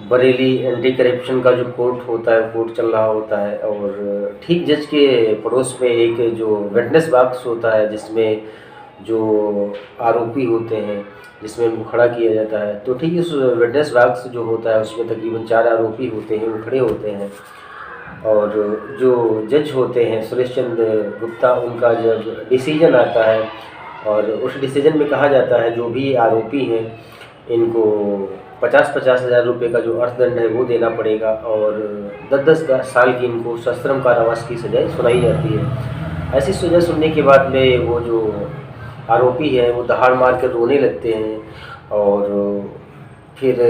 Bareilly anti corruption का जो court होता है, कोर्ट चल रहा होता है और ठीक जज के पड़ोस में एक जो विटनेस बॉक्स होता है जिसमें जो आरोपी होते हैं, जिसमें उनको खड़ा किया जाता है। तो ठीक उस विटनेस बॉक्स जो होता है उसमें तकरीबन 4 आरोपी होते हैं, वो खड़े होते हैं और जो जज होते हैं सुरेश चंद्र गुप्ता, उनका जब डिसीजन आता है और उस डिसीजन में कहा जाता है जो भी आरोपी हैं इनको 50-50 हज़ार रुपये का जो अर्थदंड है वो देना पड़ेगा और 10-10 साल की इनको सश्रम कारावास की सज़ाएँ सुनाई जाती है। ऐसी सज़ा सुनने के बाद में वो जो आरोपी हैं वो दहाड़ मार कर रोने लगते हैं और फिर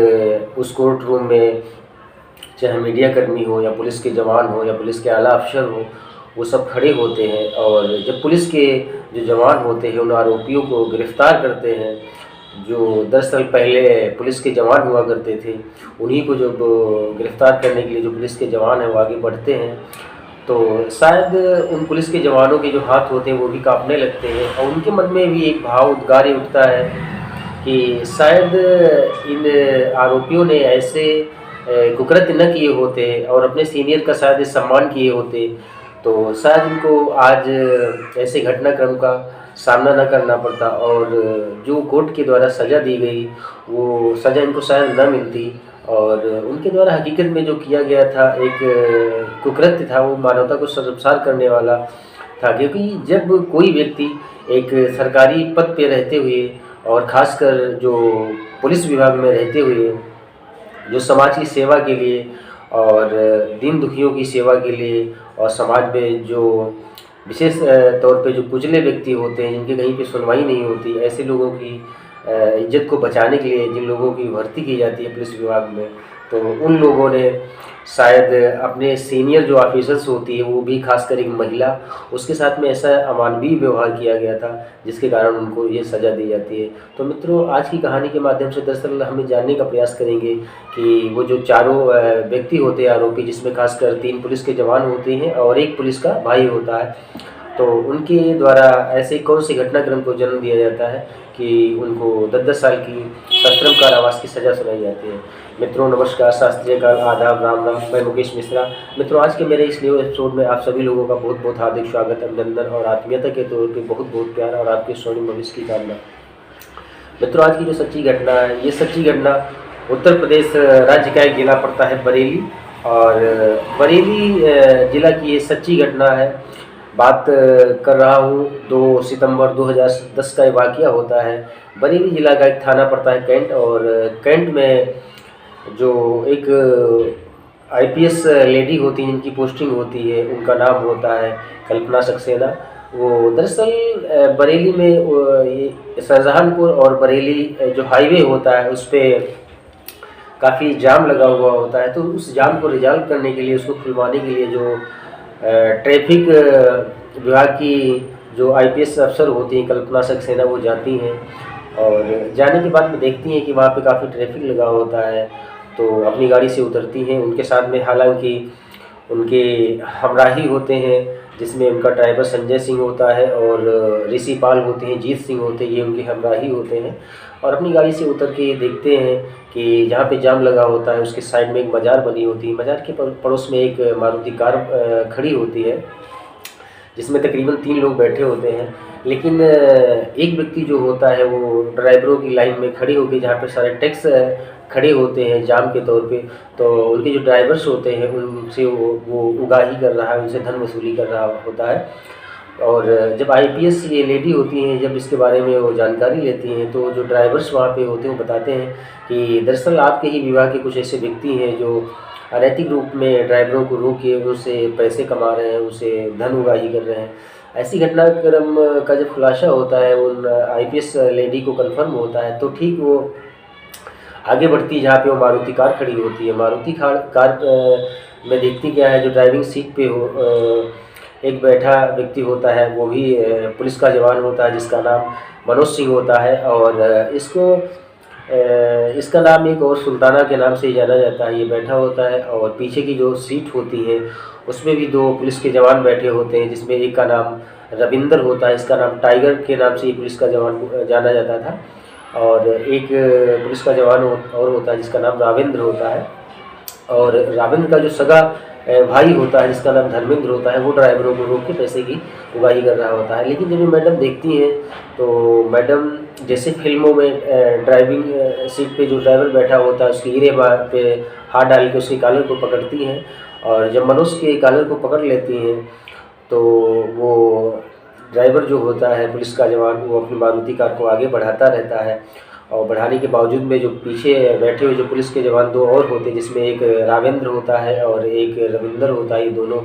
उस कोर्ट रूम में चाहे मीडिया कर्मी हो या पुलिस के जवान हो या पुलिस के आला अफसर हो, वो सब खड़े होते हैं और जब पुलिस के जो जवान होते हैं उन आरोपियों को गिरफ़्तार करते हैं, जो दरअसल पहले पुलिस के जवान हुआ करते थे, उन्हीं को जब गिरफ़्तार करने के लिए जो पुलिस के जवान हैं वो आगे बढ़ते हैं, तो शायद उन पुलिस के जवानों के जो हाथ होते हैं वो भी काँपने लगते हैं और उनके मन में भी एक भाव उद्गार ही उठता है कि शायद इन आरोपियों ने ऐसे कुकृत्य न किए होते और अपने सीनियर का शायद सम्मान किए होते, तो शायद इनको आज ऐसे घटनाक्रम का सामना न करना पड़ता और जो कोर्ट के द्वारा सज़ा दी गई, वो सज़ा इनको शायद न मिलती और उनके द्वारा हकीकत में जो किया गया था एक कुकृत्य था, वो मानवता को शर्मसार करने वाला था। क्योंकि जब कोई व्यक्ति एक सरकारी पद पे रहते हुए और ख़ासकर जो पुलिस विभाग में रहते हुए जो समाज की सेवा के लिए और दीन दुखियों की सेवा के लिए और समाज में जो विशेष तौर पे जो कुचले व्यक्ति होते हैं जिनकी कहीं पे सुनवाई नहीं होती, ऐसे लोगों की इज्जत को बचाने के लिए जिन लोगों की भर्ती की जाती है पुलिस विभाग में, तो उन लोगों ने शायद अपने सीनियर जो ऑफिसर्स होती है, वो भी खासकर एक महिला, उसके साथ में ऐसा अमानवीय व्यवहार किया गया था जिसके कारण उनको ये सज़ा दी जाती है। तो मित्रों, आज की कहानी के माध्यम से दरअसल हम जानने का प्रयास करेंगे कि वो जो चारों व्यक्ति होते हैं आरोपी, जिसमें खासकर 3 पुलिस के जवान होते हैं और 1 पुलिस का भाई होता है, तो उनके द्वारा ऐसे कौन सी घटनाक्रम को जन्म दिया जाता है कि उनको 10-10 साल की सश्रम कारावास की सज़ा सुनाई जाती है। मित्रों नमस्कार, शास्त्रीय काल, आदाब, राम राम। मैं मुकेश मिश्रा। मित्रों, आज के मेरे इस न्यू एपिसोड में आप सभी लोगों का बहुत बहुत हार्दिक स्वागत, अभिनंदन और आत्मीयता के तौर पे बहुत बहुत प्यार और आपके स्वर्णिम भविष्य की कामना। मित्रों, आज की जो सच्ची घटना है, ये सच्ची घटना उत्तर प्रदेश राज्य का एक जिला पड़ता है बरेली, और बरेली जिला की ये सच्ची घटना है। बात कर रहा हूँ 2 सितंबर 2010 का ये वाक़या होता है। बरेली जिला का एक थाना पड़ता है कैंट, और कैंट में जो एक आईपीएस लेडी होती हैं जिनकी पोस्टिंग होती है, उनका नाम होता है कल्पना सक्सेना। वो दरअसल बरेली में ये शाहजहांपुर और बरेली जो हाईवे होता है उस पर काफ़ी जाम लगा हुआ होता है, तो उस जाम को रिजॉल्व करने के लिए, उसको खुलवाने के लिए जो ट्रैफिक विभाग की जो आईपीएस अफसर होती हैं कल्पना सक्सेना, वो जाती हैं और जाने के बाद में देखती हैं कि वहाँ पे काफ़ी ट्रैफिक लगा होता है, तो अपनी गाड़ी से उतरती हैं। उनके साथ में हालांकि उनके हमराही होते हैं, जिसमें उनका ड्राइवर संजय सिंह होता है और ऋषि पाल होते हैं, जीत सिंह होते हैं, ये उनके हमराही होते हैं। और अपनी गाड़ी से उतर के ये देखते हैं कि जहाँ पे जाम लगा होता है उसके साइड में एक मज़ार बनी होती है। मज़ार के पड़ोस में एक मारुति कार खड़ी होती है जिसमें तकरीबन 3 लोग बैठे होते हैं, लेकिन एक व्यक्ति जो होता है वो ड्राइवरों की लाइन में खड़े होकर, जहाँ पे सारे टैक्स खड़े होते हैं जाम के तौर पे, तो उनके जो ड्राइवर्स होते हैं उनसे वो उगाही कर रहा है, उनसे धन वसूली कर रहा होता है। और जब आईपीएस ये लेडी होती हैं, जब इसके बारे में वो जानकारी लेती हैं, तो जो ड्राइवर्स वहाँ पे होते हैं वो बताते हैं कि दरअसल आपके ही विभाग के कुछ ऐसे व्यक्ति हैं जो अनैतिक रूप में ड्राइवरों को रोक के उनसे पैसे कमा रहे हैं, उनसे धन उगाही कर रहे हैं। ऐसी घटनाक्रम का जब खुलासा होता है, उन आईपीएस लेडी को कंफर्म होता है, तो ठीक वो आगे बढ़ती है जहाँ पे वो मारुति कार खड़ी होती है। मारुति कार में देखती क्या है, जो ड्राइविंग सीट पे एक बैठा व्यक्ति होता है, वो भी पुलिस का जवान होता है जिसका नाम मनोज सिंह होता है, और इसका नाम एक और सुल्ताना के नाम से ही जाना जाता है। ये बैठा होता है और पीछे की जो सीट होती है उसमें भी 2 पुलिस के जवान बैठे होते हैं, जिसमें एक का नाम रविंदर होता है, इसका नाम टाइगर के नाम से ये पुलिस का जवान जाना जाता था, और एक पुलिस का जवान और होता है जिसका नाम रावेंद्र होता है। और रावेंद्र का जो सगा भाई होता है जिसका नाम धर्मेंद्र होता है, वो ड्राइवरों को रोक के पैसे की उगाही कर रहा होता है। लेकिन जब ये मैडम देखती हैं तो मैडम जैसे फिल्मों में ड्राइविंग सीट पे जो ड्राइवर बैठा होता है उसके हीरे पे हाथ डाल के उसके कॉलर को पकड़ती हैं, और जब मनोज के कॉलर को पकड़ लेती हैं तो वो ड्राइवर जो होता है पुलिस का जवान, वो अपनी मारुति कार को आगे बढ़ाता रहता है, और बढ़ाने के बावजूद में जो पीछे बैठे हुए जो पुलिस के जवान दो और होते हैं, जिसमें एक रावेंद्र होता है और एक रविंदर होता है, ये दोनों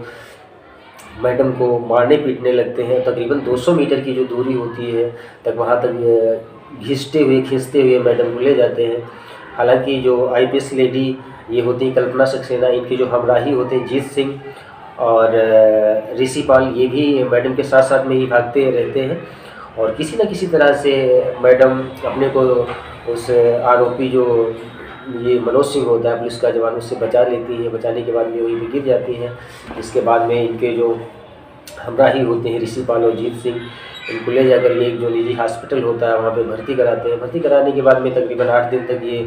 मैडम को मारने पीटने लगते हैं। तकरीबन 200 मीटर की जो दूरी होती है तक वहाँ तक खींचते हुए मैडम को ले जाते हैं। हालांकि जो आईपीएस लेडी ये होती है कल्पना सक्सेना, इनके जो हमराही होते हैं जीत सिंह और ऋषि पाल, ये भी मैडम के साथ साथ में ही भागते रहते हैं, और किसी न किसी तरह से मैडम अपने को उस आरोपी जो ये मनोज सिंह होता है पुलिस का जवान, उससे बचा लेती है। बचाने के बाद में वहीं पे गिर जाती हैं। इसके बाद में इनके जो हमराही होते हैं ऋषि पाल और जीत सिंह, इनको ले जाकर ये एक जो निजी हॉस्पिटल होता है वहाँ पे भर्ती कराते हैं। भर्ती कराने के बाद में तकरीबन 8 दिन तक ये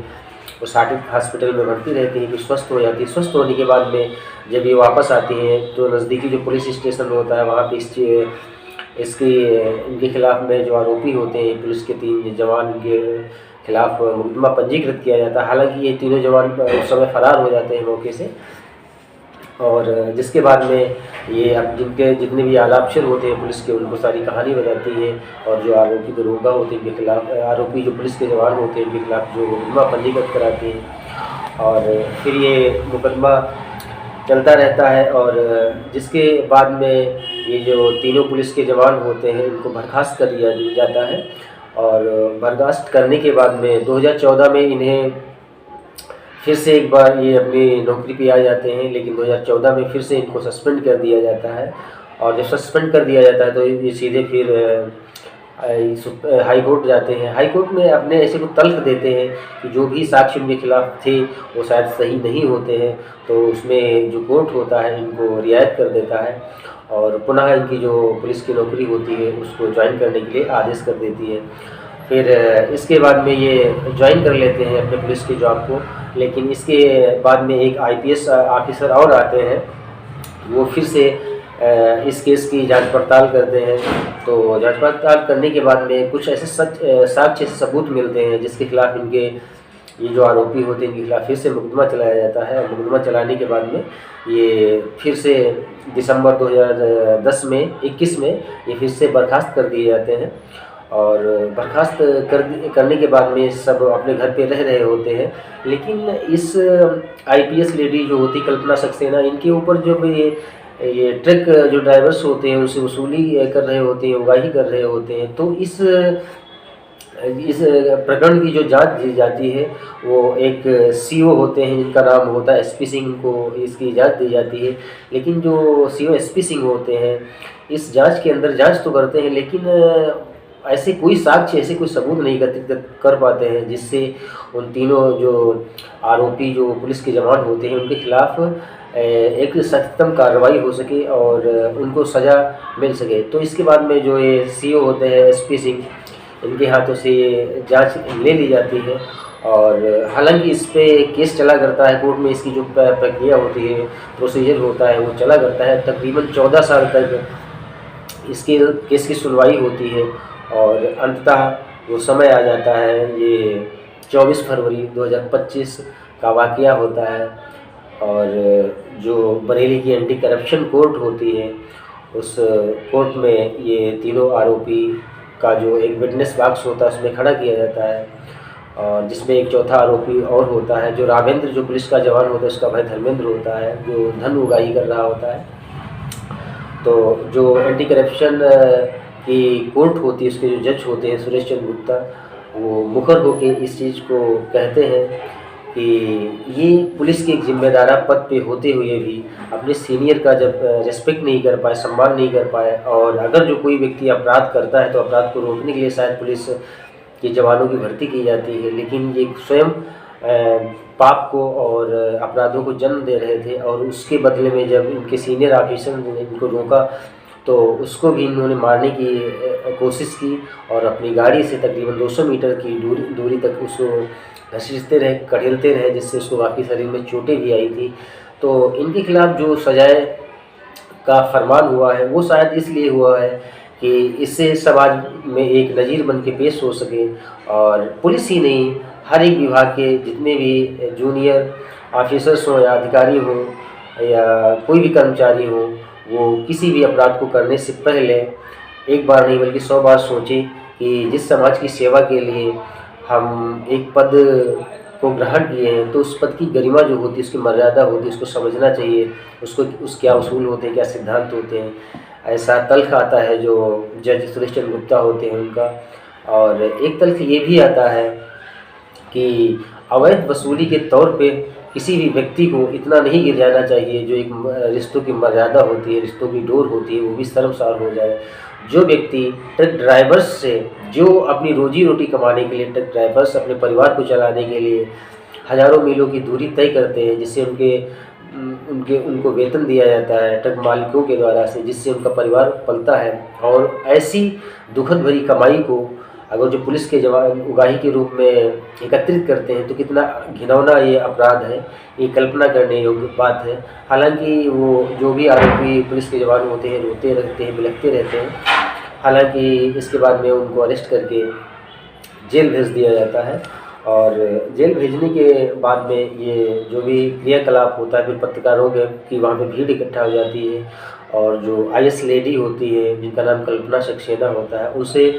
उस हॉस्पिटल में भर्ती रहती है, फिर स्वस्थ हो जाती है। स्वस्थ होने के बाद में जब ये वापस आती हैं तो नज़दीकी जो पुलिस स्टेशन होता है वहाँ पे इनके खिलाफ में जो आरोपी होते हैं पुलिस के 3 जवान के खिलाफ मुकदमा पंजीकृत किया जाता है। हालांकि ये तीनों जवान उस समय फरार हो जाते हैं मौके से, और जिसके बाद में ये अब जितने भी आलापशर होते हैं पुलिस के, उनको सारी कहानी बताती हैं, और जो आरोपी दरोगा होते हैं इनके खिलाफ, आरोपी जो पुलिस के जवान होते हैं इनके खिलाफ जो मुकदमा पंजीकृत कराती हैं, और फिर ये मुकदमा चलता रहता है। और जिसके बाद में ये जो तीनों पुलिस के जवान होते हैं इनको बर्खास्त कर दिया जाता है, और बर्खास्त करने के बाद में 2014 में इन्हें फिर से एक बार ये अपनी नौकरी पे आ जाते हैं। लेकिन 2014 में फिर से इनको सस्पेंड कर दिया जाता है, और जब सस्पेंड कर दिया जाता है तो ये सीधे फिर हाई कोर्ट जाते हैं। हाई कोर्ट में अपने ऐसे को तल्ख देते हैं कि जो भी साक्ष्य उनके खिलाफ थे वो शायद सही नहीं होते हैं, तो उसमें जो कोर्ट होता है इनको रियायत कर देता है, और पुनः इनकी जो पुलिस की नौकरी होती है उसको ज्वाइन करने के लिए आदेश कर देती है। फिर इसके बाद में ये ज्वाइन कर लेते हैं अपने पुलिस की जॉब को। लेकिन इसके बाद में एक आईपीएस ऑफिसर और आते हैं, वो फिर से इस केस की जांच पड़ताल करते हैं। तो जांच पड़ताल करने के बाद में कुछ ऐसे साक्ष्य सबूत मिलते हैं जिसके खिलाफ इनके ये जो आरोपी होते हैं इनके खिलाफ फिर से मुकदमा चलाया जाता है। और मुकदमा चलाने के बाद में ये फिर से दिसंबर 2021 में ये फिर से बर्खास्त कर दिए जाते हैं, और बर्खास्त करने के बाद में सब अपने घर पे रह रहे होते हैं। लेकिन इस आईपीएस लेडी जो होती कल्पना सक्सेना, इनके ऊपर जो ये ट्रक जो ड्राइवर्स होते हैं उनसे वसूली कर रहे होते हैं, उगाही कर रहे होते हैं। तो इस प्रकरण की जो जांच दी जाती है वो एक सीओ होते हैं जिनका नाम होता है एसपी सिंह को इसकी जांच दी जाती है। लेकिन जो सीओ एसपी सिंह होते हैं इस जांच के अंदर जांच तो करते हैं, लेकिन ऐसे कोई साक्ष्य ऐसे कोई सबूत नहीं कर पाते हैं जिससे उन तीनों जो आरोपी जो पुलिस के जवान होते हैं उनके खिलाफ एक सख्तम कार्रवाई हो सके और उनको सज़ा मिल सके। तो इसके बाद में जो ये सीओ होते हैं एसपी सिंह, इनके हाथों से ये जांच ले ली जाती है, और हालांकि इस पे केस चला करता है कोर्ट में। इसकी जो प्रक्रिया होती है, प्रोसीजर होता है, वो चला करता है। तकरीबन 14 साल तक इसके केस की सुनवाई होती है, और अंततः वो समय आ जाता है। ये 24 फरवरी 2025 का वाक़या होता है, और जो बरेली की एंटी करप्शन कोर्ट होती है उस कोर्ट में ये तीनों आरोपी का जो एक विटनेस बॉक्स होता है उसमें खड़ा किया जाता है, और जिसमें एक चौथा आरोपी और होता है जो रावेंद्र जो पुलिस का जवान होता है उसका भाई धर्मेंद्र होता है जो धन उगाही कर रहा होता है। तो जो एंटी करप्शन की कोर्ट होती है उसके जो जज होते हैं सुरेश चंद्र गुप्ता, वो मुखर होकर इस चीज़ को कहते हैं कि ये पुलिस के एक जिम्मेदार पद पे होते हुए भी अपने सीनियर का जब रिस्पेक्ट नहीं कर पाए, सम्मान नहीं कर पाए, और अगर जो कोई व्यक्ति अपराध करता है तो अपराध को रोकने के लिए शायद पुलिस के जवानों की भर्ती की जाती है, लेकिन ये स्वयं पाप को और अपराधों को जन्म दे रहे थे। और उसके बदले में जब इनके सीनियर ऑफिसर ने इनको रोका तो उसको भी इन्होंने मारने की कोशिश की और अपनी गाड़ी से तकरीबन 200 मीटर की दूरी तक उसको घसीटते रहे, कड़ेलते रहे, जिससे उसको काफ़ी शरीर में चोटें भी आई थी। तो इनके खिलाफ़ जो सजाए का फरमान हुआ है वो शायद इसलिए हुआ है कि इससे समाज में एक नज़ीर बन के पेश हो सके, और पुलिस ही नहीं, हर एक विभाग के जितने भी जूनियर ऑफिसर्स हों या अधिकारी हों या कोई भी कर्मचारी हो, वो किसी भी अपराध को करने से पहले एक बार नहीं बल्कि 100 बार सोचें कि जिस समाज की सेवा के लिए हम एक पद को ग्रहण किए हैं, तो उस पद की गरिमा जो होती है, उसकी मर्यादा होती है, उसको समझना चाहिए, उसको क्या उसूल होते हैं, क्या सिद्धांत होते हैं। ऐसा तल्ख आता है जो जज सुरेश चंद्र गुप्ता होते हैं उनका, और एक तल्ख ये भी आता है कि अवैध वसूली के तौर पे किसी भी व्यक्ति को इतना नहीं गिर जाना चाहिए, जो एक रिश्तों की मर्यादा होती है, रिश्तों की डोर होती है, वो भी शर्मसार हो जाए। जो व्यक्ति ट्रक ड्राइवर्स से, जो अपनी रोजी रोटी कमाने के लिए, ट्रक ड्राइवर्स अपने परिवार को चलाने के लिए हज़ारों मीलों की दूरी तय करते हैं, जिससे उनको वेतन दिया जाता है ट्रक मालिकों के द्वारा से, जिससे उनका परिवार पलता है, और ऐसी दुखद भरी कमाई को अगर जो पुलिस के जवान उगाही के रूप में एकत्रित करते हैं, तो कितना घिनौना ये अपराध है, ये कल्पना करने योग्य बात है। हालांकि वो जो भी आरोपी पुलिस के जवान होते हैं, रोते रहते हैं, बिलखते रहते हैं। हालांकि इसके बाद में उनको अरेस्ट करके जेल भेज दिया जाता है, और जेल भेजने के बाद में ये जो भी क्रियाकलाप होता है, फिर पत्रकारों की वहाँ पे भीड़ इकट्ठा हो जाती है, और जो आईएएस लेडी होती है जिनका नाम कल्पना सक्सेना होता है, उनसे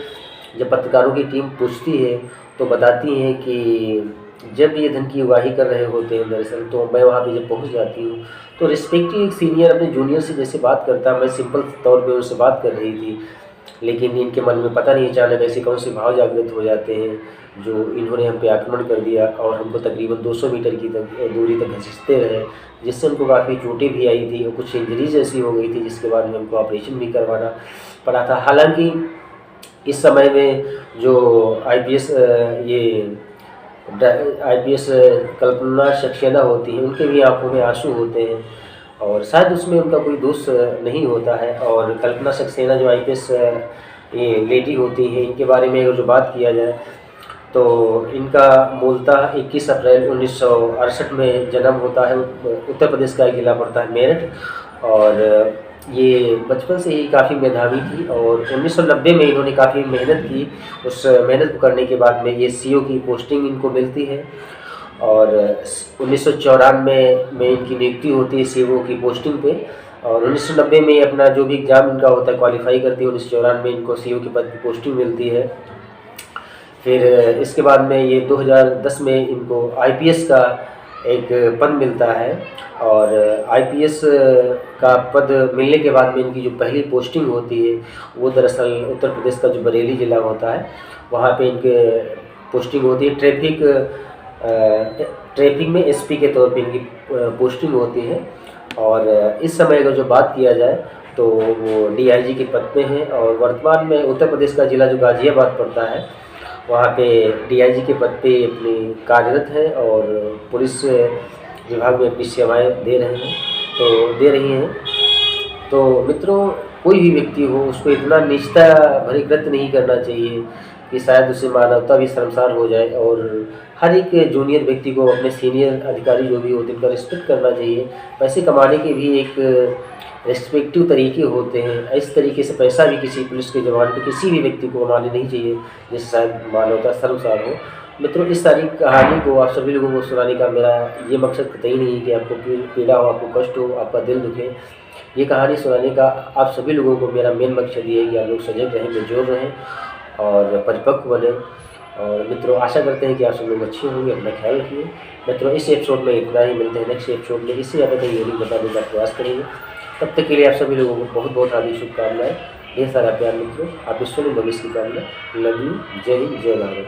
जब पत्रकारों की टीम पूछती है तो बताती हैं कि जब ये धन की उगाही कर रहे होते हैं दरअसल, तो मैं वहाँ पे जब पहुँच जाती हूँ तो रिस्पेक्टिव एक सीनियर अपने जूनियर से जैसे बात करता, मैं सिंपल तौर पे उनसे बात कर रही थी, लेकिन इनके मन में पता नहीं अचानक ऐसे कौन से भाव जागृत हो जाते हैं, जो इन्होंने हम पे आक्रमण कर दिया और हमको तकरीबन 200 मीटर की दूरी तक घसीटते रहे, जिससे उनको काफ़ी चोटें भी आई थी और कुछ इंजरीज ऐसी हो गई थी, जिसके बाद में उनको ऑपरेशन भी करवाना पड़ा था। हालांकि इस समय में जो आईपीएस कल्पना सक्सेना होती हैं, उनके भी आंखों में आंसू होते हैं, और शायद उसमें उनका कोई दोष नहीं होता है। और कल्पना सक्सेना जो आईपीएस ये लेडी होती हैं, इनके बारे में अगर जो बात किया जाए तो इनका मूलतः 21 अप्रैल 1968 में जन्म होता है। उत्तर प्रदेश का एक जिला पड़ता है मेरठ, और ये बचपन से ही काफ़ी मेधावी थी, और 1990 में इन्होंने काफ़ी मेहनत की। उस मेहनत को करने के बाद में ये सीओ की पोस्टिंग इनको मिलती है, और 1994 में इनकी नियुक्ति होती है सीओ की पोस्टिंग पे, और 1990 में अपना जो भी एग्ज़ाम इनका होता है क्वालिफाई करती है। 1994 में इनको सीओ के पद की पोस्टिंग मिलती है। फिर इसके बाद में ये 2010 में इनको आईपीएस का एक पद मिलता है, और आईपीएस का पद मिलने के बाद में इनकी जो पहली पोस्टिंग होती है वो दरअसल उत्तर प्रदेश का जो बरेली ज़िला होता है, वहाँ पे इनके पोस्टिंग होती है। ट्रैफिक में एसपी के तौर पे इनकी पोस्टिंग होती है, और इस समय अगर जो बात किया जाए तो वो डीआईजी के पद पे हैं, और वर्तमान में उत्तर प्रदेश का ज़िला जो गाज़ियाबाद पड़ता है, वहाँ पे डीआईजी के पद पे अपनी कार्यरत है, और पुलिस विभाग में अपनी सेवाएं दे रही हैं। तो मित्रों, कोई भी व्यक्ति हो, उसको इतना निष्ठा भरे कृत्य नहीं करना चाहिए कि शायद उससे मानवता भी शर्मसार हो जाए, और हर एक जूनियर व्यक्ति को अपने सीनियर अधिकारी जो भी होते हैं उनका रिस्पेक्ट करना चाहिए। पैसे कमाने के भी एक रेस्पेक्टिव तरीके होते हैं, इस तरीके से पैसा भी किसी पुलिस के जवान को, किसी भी व्यक्ति को कमाने नहीं चाहिए जिससे शायद मानवता शर्मसार हो। मित्रों, इस सारी कहानी को आप सभी लोगों को सुनाने का मेरा ये मकसद कतई नहीं है कि आपको पीड़ा हो, आपको कष्ट हो, आपका दिल दुखे। ये कहानी सुनाने का आप सभी लोगों को मेरा मेन मकसद ये है कि आप लोग सजग रहें, बेजोर रहें और परिपक्व बने। और मित्रों, आशा करते हैं कि आप सब लोग अच्छे होंगे, अपना ख्याल रखिए। मित्रों, इस एपिसोड में इतना ही, मिलते हैं नेक्स्ट एपिसोड में। इससे ज़्यादा कहीं नहीं बताने का प्रयास करेंगे। तब तक के लिए आप सभी लोगों को बहुत बहुत हार्दिक शुभकामनाएं, ढेर सारा प्यार मित्रों। आप विश्व में भविष्य की कामना। Love you. जय हिंद, जय भारत।